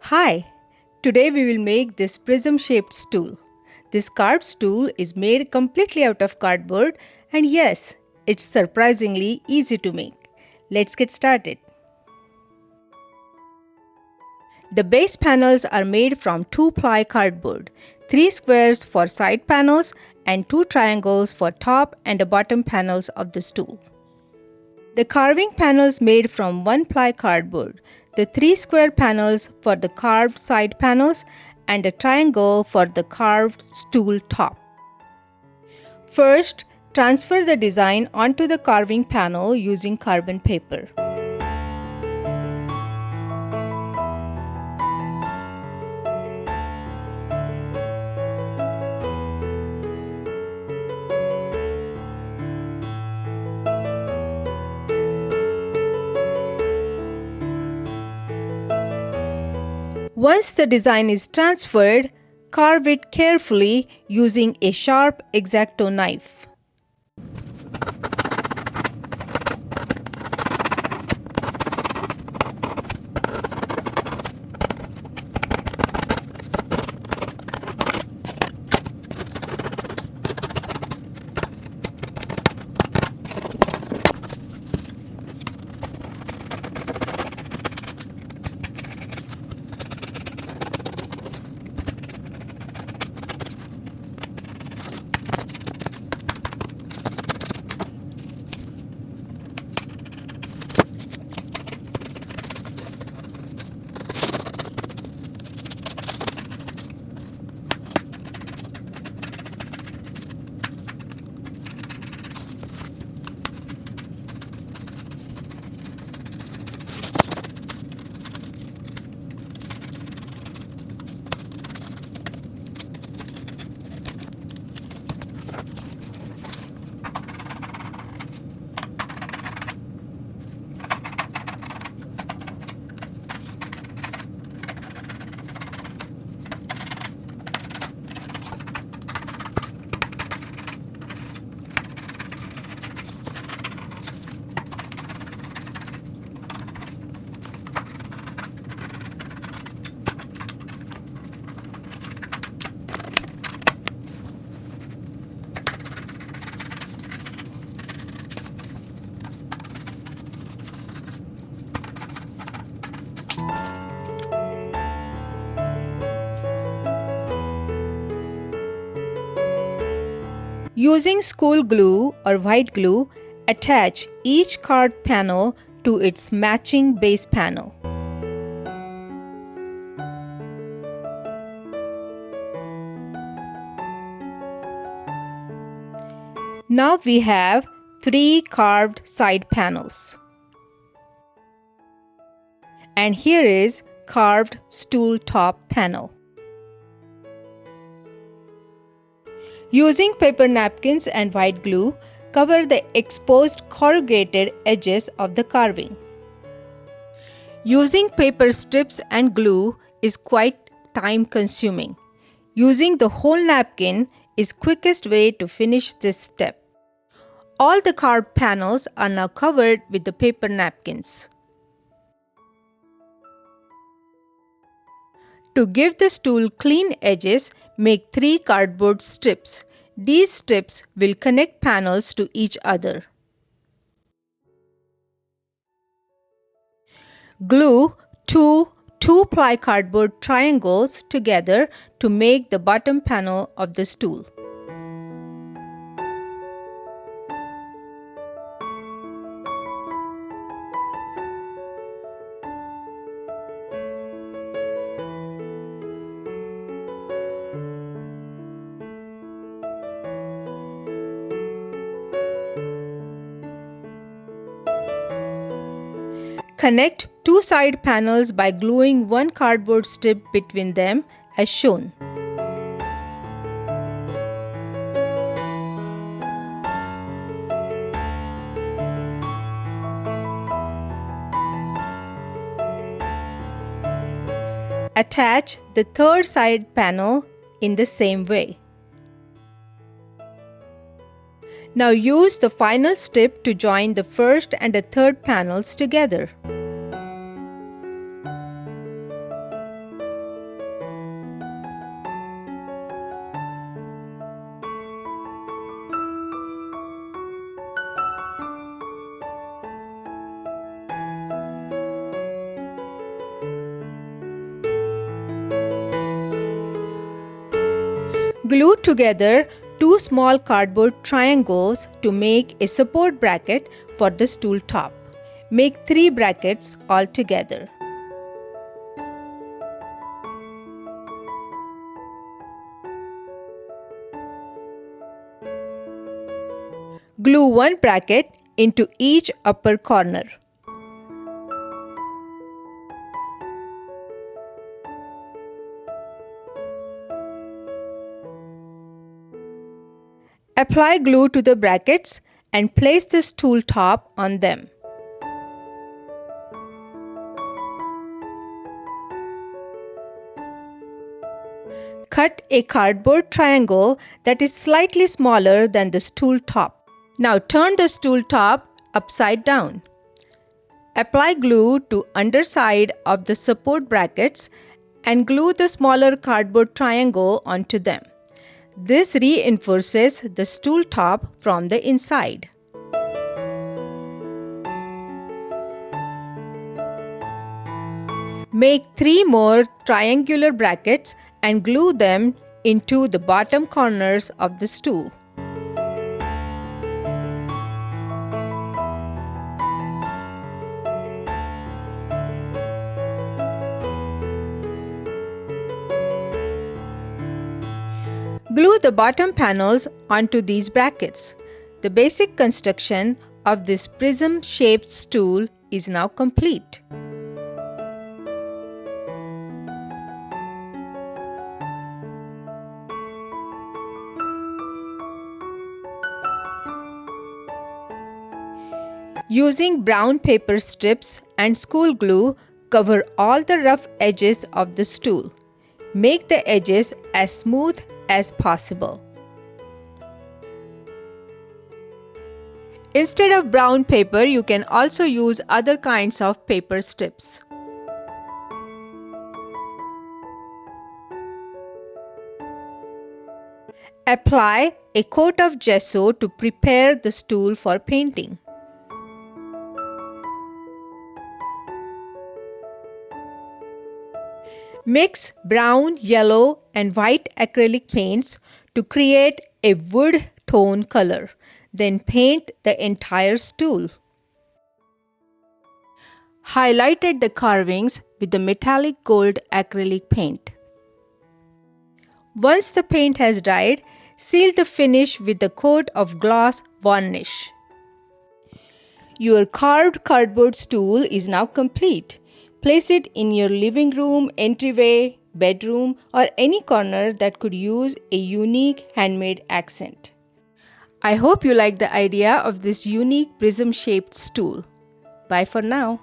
Hi, today we will make this prism shaped stool. This carved stool is made completely out of cardboard and yes, it's surprisingly easy to make. Let's get started. The base panels are made from 2-ply cardboard, 3 squares for side panels and 2 triangles for top and bottom panels of the stool. The carving panels made from 1-ply cardboard, the 3 square panels for the carved side panels and a triangle for the carved stool top. First, transfer the design onto the carving panel using carbon paper. Once the design is transferred, carve it carefully using a sharp X-Acto knife. Using school glue or white glue, attach each carved panel to its matching base panel. Now we have 3 carved side panels. And here is carved stool top panel. Using paper napkins and white glue, cover the exposed corrugated edges of the carving. Using paper strips and glue is quite time consuming. Using the whole napkin is quickest way to finish this step. All the carved panels are now covered with the paper napkins. To give the stool clean edges, make 3 cardboard strips. These strips will connect panels to each other. Glue 2-ply cardboard triangles together to make the bottom panel of the stool. Connect 2 side panels by gluing 1 cardboard strip between them as shown. Attach the third side panel in the same way. Now use the final strip to join the first and the third panels together. Glue together two small cardboard triangles to make a support bracket for the stool top. Make 3 brackets altogether. Glue one bracket into each upper corner. Apply glue to the brackets and place the stool top on them. Cut a cardboard triangle that is slightly smaller than the stool top. Now turn the stool top upside down. Apply glue to underside of the support brackets and glue the smaller cardboard triangle onto them. This reinforces the stool top from the inside. Make 3 more triangular brackets and glue them into the bottom corners of the stool. Glue the bottom panels onto these brackets. The basic construction of this prism-shaped stool is now complete. Using brown paper strips and school glue, cover all the rough edges of the stool. Make the edges as smooth as possible. Instead of brown paper, you can also use other kinds of paper strips. Apply a coat of gesso to prepare the stool for painting. Mix brown, yellow, and white acrylic paints to create a wood tone color. Then paint the entire stool. Highlighted the carvings with the metallic gold acrylic paint. Once the paint has dried, seal the finish with a coat of gloss varnish. Your carved cardboard stool is now complete. Place it in your living room, entryway, bedroom, or any corner that could use a unique handmade accent. I hope you like the idea of this unique prism-shaped stool. Bye for now.